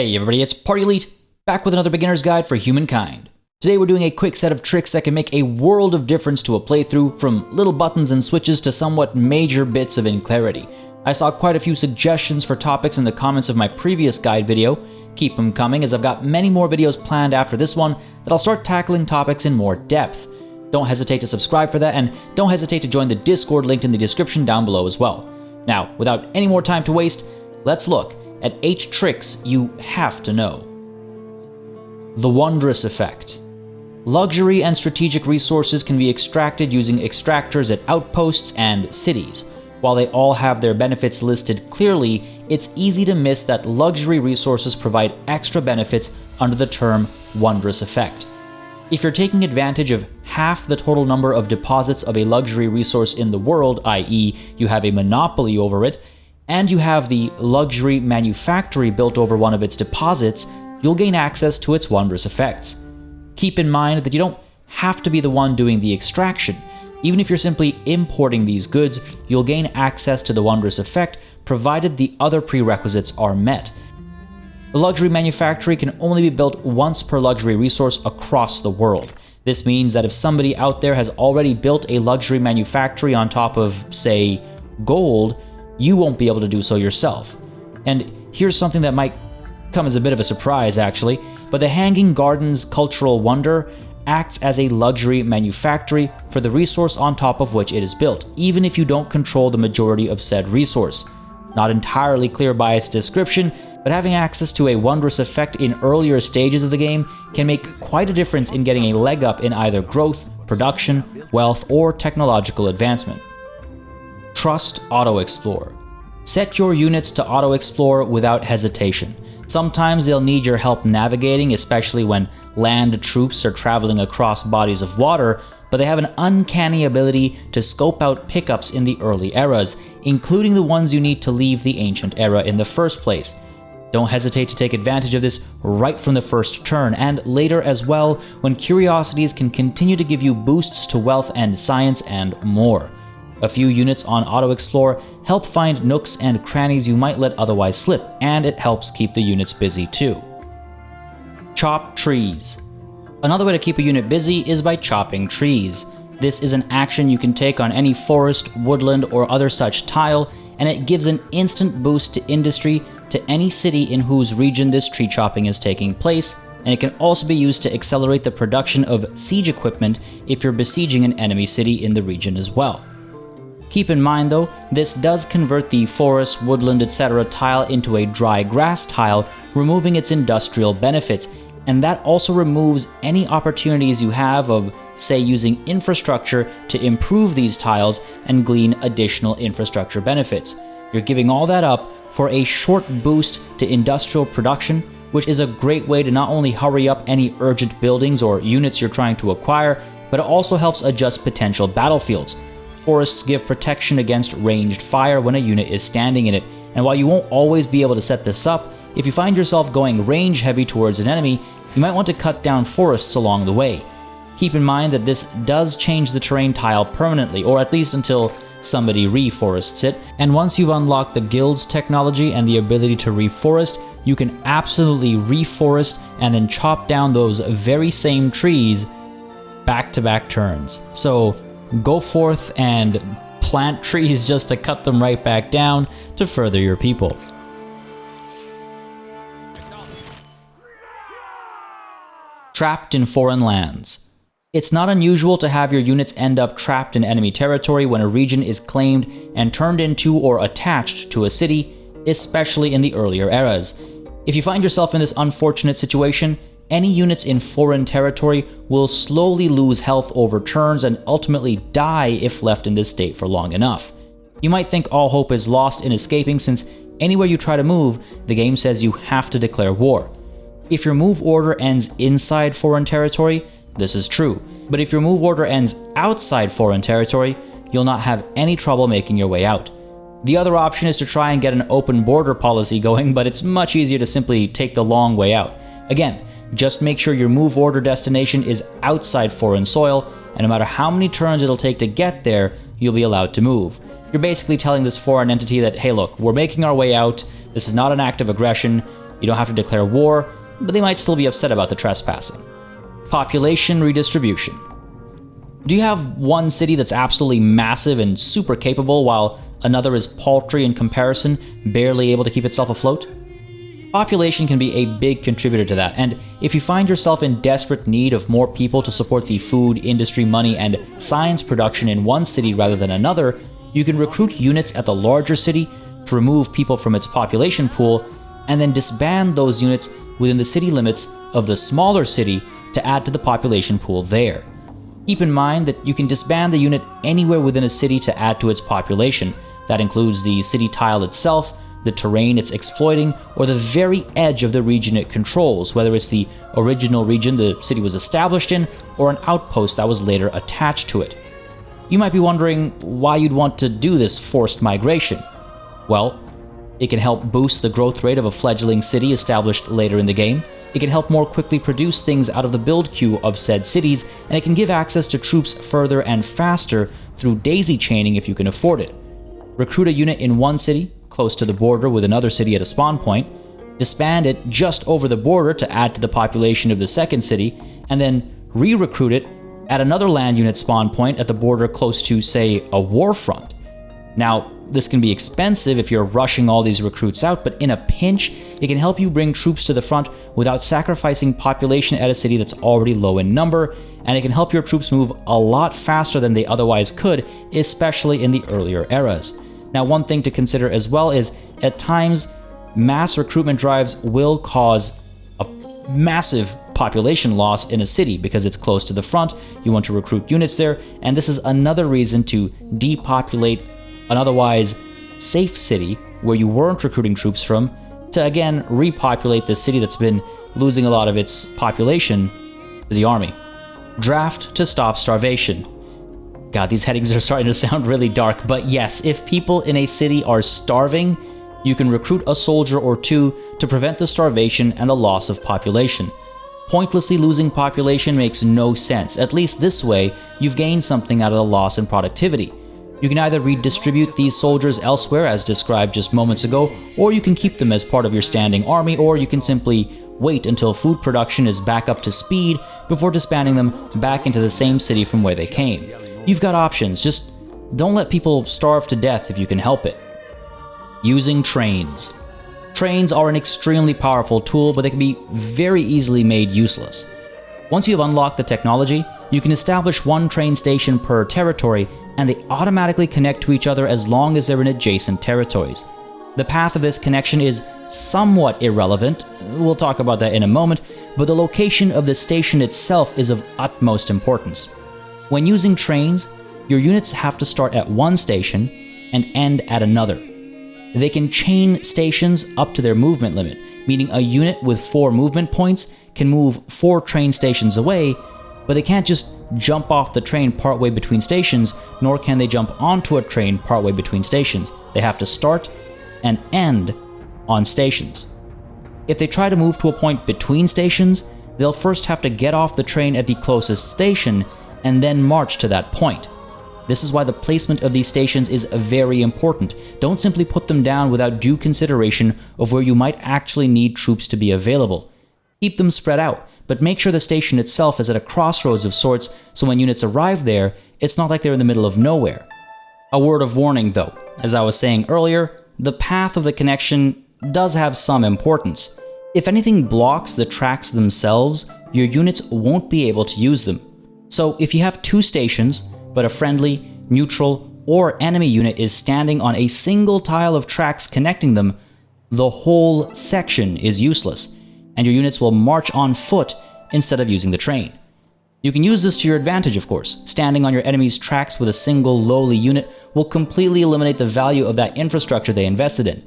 Hey everybody, it's Party Elite, back with another beginner's guide for humankind. Today we're doing a quick set of tricks that can make a world of difference to a playthrough, from little buttons and switches to somewhat major bits of inclarity. I saw quite a few suggestions for topics in the comments of my previous guide video. Keep them coming, as I've got many more videos planned after this one that I'll start tackling topics in more depth. Don't hesitate to subscribe for that, and don't hesitate to join the Discord linked in the description down below as well. Now, without any more time to waste, let's look at 8 tricks you have to know. The Wondrous Effect. Luxury and strategic resources can be extracted using extractors at outposts and cities. While they all have their benefits listed clearly, it's easy to miss that luxury resources provide extra benefits under the term Wondrous Effect. If you're taking advantage of half the total number of deposits of a luxury resource in the world, i.e. you have a monopoly over it, and you have the luxury manufactory built over one of its deposits, you'll gain access to its wondrous effects. Keep in mind that you don't have to be the one doing the extraction. Even if you're simply importing these goods, you'll gain access to the wondrous effect, provided the other prerequisites are met. The luxury manufactory can only be built once per luxury resource across the world. This means that if somebody out there has already built a luxury manufactory on top of, say, gold, you won't be able to do so yourself. And here's something that might come as a bit of a surprise, actually, but the Hanging Gardens Cultural Wonder acts as a luxury manufactory for the resource on top of which it is built, even if you don't control the majority of said resource. Not entirely clear by its description, but having access to a wondrous effect in earlier stages of the game can make quite a difference in getting a leg up in either growth, production, wealth, or technological advancement. Trust Auto-Explore. Set your units to auto-explore without hesitation. Sometimes they'll need your help navigating, especially when land troops are traveling across bodies of water, but they have an uncanny ability to scope out pickups in the early eras, including the ones you need to leave the ancient era in the first place. Don't hesitate to take advantage of this right from the first turn, and later as well, when curiosities can continue to give you boosts to wealth and science and more. A few units on Auto-Explore help find nooks and crannies you might let otherwise slip, and it helps keep the units busy too. Chop trees. Another way to keep a unit busy is by chopping trees. This is an action you can take on any forest, woodland, or other such tile, and it gives an instant boost to industry to any city in whose region this tree chopping is taking place, and it can also be used to accelerate the production of siege equipment if you're besieging an enemy city in the region as well. Keep in mind though, this does convert the forest, woodland, etc. tile into a dry grass tile, removing its industrial benefits, and that also removes any opportunities you have of, say, using infrastructure to improve these tiles and glean additional infrastructure benefits. You're giving all that up for a short boost to industrial production, which is a great way to not only hurry up any urgent buildings or units you're trying to acquire, but it also helps adjust potential battlefields. Forests give protection against ranged fire when a unit is standing in it, and while you won't always be able to set this up, if you find yourself going range heavy towards an enemy, you might want to cut down forests along the way. Keep in mind that this does change the terrain tile permanently, or at least until somebody reforests it, and once you've unlocked the guild's technology and the ability to reforest, you can absolutely reforest and then chop down those very same trees back-to-back turns. So go forth and plant trees just to cut them right back down to further your people. Trapped in foreign lands. It's not unusual to have your units end up trapped in enemy territory when a region is claimed and turned into or attached to a city, especially in the earlier eras. If you find yourself in this unfortunate situation, any units in foreign territory will slowly lose health over turns and ultimately die if left in this state for long enough. You might think all hope is lost in escaping, since anywhere you try to move, the game says you have to declare war. If your move order ends inside foreign territory, this is true, but if your move order ends outside foreign territory, you'll not have any trouble making your way out. The other option is to try and get an open border policy going, but it's much easier to simply take the long way out. Again, just make sure your move order destination is outside foreign soil, and no matter how many turns it'll take to get there, you'll be allowed to move. You're basically telling this foreign entity that, hey look, we're making our way out, this is not an act of aggression, You don't have to declare war, but they might still be upset about the trespassing. Population redistribution. Do you have one city that's absolutely massive and super capable while another is paltry in comparison, barely able to keep itself afloat? Population can be a big contributor to that, and if you find yourself in desperate need of more people to support the food, industry, money, and science production in one city rather than another, you can recruit units at the larger city to remove people from its population pool, and then disband those units within the city limits of the smaller city to add to the population pool there. Keep in mind that you can disband the unit anywhere within a city to add to its population. That includes the city tile itself, the terrain it's exploiting, or the very edge of the region it controls, whether it's the original region the city was established in, or an outpost that was later attached to it. You might be wondering why you'd want to do this forced migration. Well, it can help boost the growth rate of a fledgling city established later in the game. It can help more quickly produce things out of the build queue of said cities, and it can give access to troops further and faster through daisy chaining if you can afford it. Recruit a unit in one city, close to the border with another city at a spawn point, disband it just over the border to add to the population of the second city, and then re-recruit it at another land unit spawn point at the border close to, say, a war front. Now, this can be expensive if you're rushing all these recruits out, but in a pinch, it can help you bring troops to the front without sacrificing population at a city that's already low in number, and it can help your troops move a lot faster than they otherwise could, especially in the earlier eras. Now, one thing to consider as well is, at times, mass recruitment drives will cause a massive population loss in a city because it's close to the front, you want to recruit units there, and this is another reason to depopulate an otherwise safe city where you weren't recruiting troops from to again repopulate the city that's been losing a lot of its population to the army. Draft to stop starvation. God, these headings are starting to sound really dark, but yes, if people in a city are starving, you can recruit a soldier or two to prevent the starvation and the loss of population. Pointlessly losing population makes no sense. At least this way, you've gained something out of the loss in productivity. You can either redistribute these soldiers elsewhere, as described just moments ago, or you can keep them as part of your standing army, or you can simply wait until food production is back up to speed before disbanding them back into the same city from where they came. You've got options, just don't let people starve to death if you can help it. Using trains. Trains are an extremely powerful tool, but they can be very easily made useless. Once you have unlocked the technology, you can establish one train station per territory, and they automatically connect to each other as long as they're in adjacent territories. The path of this connection is somewhat irrelevant, we'll talk about that in a moment, but the location of the station itself is of utmost importance. When using trains, your units have to start at one station and end at another. They can chain stations up to their movement limit, meaning a unit with 4 movement points can move 4 train stations away, but they can't just jump off the train partway between stations, nor can they jump onto a train partway between stations. They have to start and end on stations. If they try to move to a point between stations, they'll first have to get off the train at the closest station and then march to that point. This is why the placement of these stations is very important. Don't simply put them down without due consideration of where you might actually need troops to be available. Keep them spread out, but make sure the station itself is at a crossroads of sorts, so when units arrive there, it's not like they're in the middle of nowhere. A word of warning though, as I was saying earlier, the path of the connection does have some importance. If anything blocks the tracks themselves, your units won't be able to use them. So if you have 2 stations, but a friendly, neutral, or enemy unit is standing on a single tile of tracks connecting them, the whole section is useless, and your units will march on foot instead of using the train. You can use this to your advantage, of course. Standing on your enemy's tracks with a single lowly unit will completely eliminate the value of that infrastructure they invested in.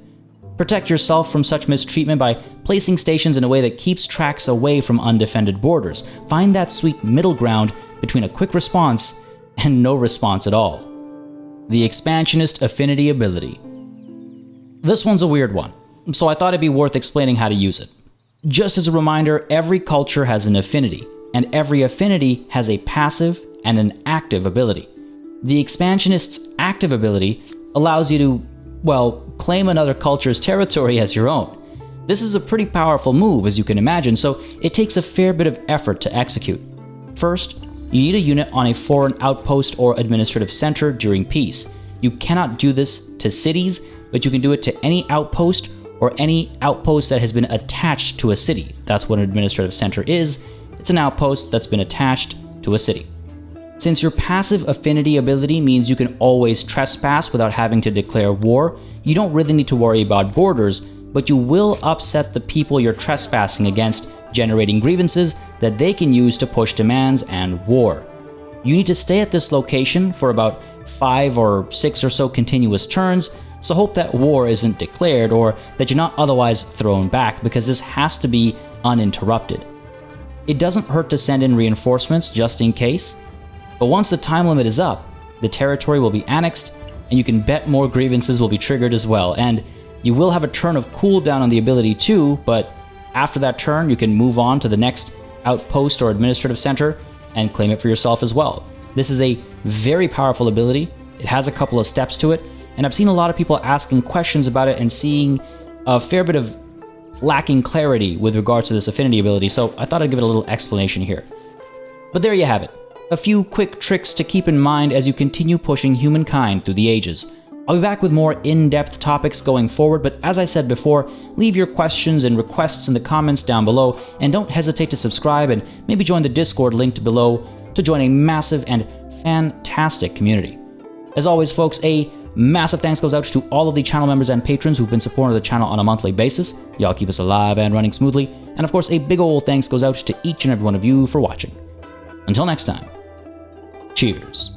Protect yourself from such mistreatment by placing stations in a way that keeps tracks away from undefended borders. Find that sweet middle ground between a quick response and no response at all. The Expansionist Affinity Ability. This one's a weird one, so I thought it'd be worth explaining how to use it. Just as a reminder, every culture has an affinity, and every affinity has a passive and an active ability. The Expansionist's active ability allows you to, well, claim another culture's territory as your own. This is a pretty powerful move, as you can imagine, so it takes a fair bit of effort to execute. First, you need a unit on a foreign outpost or administrative center during peace. You cannot do this to cities, but you can do it to any outpost or any outpost that has been attached to a city. That's what an administrative center is. It's an outpost that's been attached to a city. Since your passive affinity ability means you can always trespass without having to declare war, you don't really need to worry about borders, but you will upset the people you're trespassing against, generating grievances that they can use to push demands and war. You need to stay at this location for about 5 or 6 or so continuous turns, so hope that war isn't declared or that you're not otherwise thrown back, because this has to be uninterrupted. It doesn't hurt to send in reinforcements just in case, but once the time limit is up, the territory will be annexed, and you can bet more grievances will be triggered as well, and you will have a turn of cooldown on the ability too, but after that turn you can move on to the next outpost or administrative center and claim it for yourself as well. This is a very powerful ability. It has a couple of steps to it, and I've seen a lot of people asking questions about it and seeing a fair bit of lacking clarity with regards to this affinity ability, so I thought I'd give it a little explanation here. But there you have it. A few quick tricks to keep in mind as you continue pushing humankind through the ages. I'll be back with more in-depth topics going forward, but as I said before, leave your questions and requests in the comments down below, and don't hesitate to subscribe and maybe join the Discord linked below to join a massive and fantastic community. As always, folks, a massive thanks goes out to all of the channel members and patrons who've been supporting the channel on a monthly basis. Y'all keep us alive and running smoothly, and of course a big ol' thanks goes out to each and every one of you for watching. Until next time, cheers.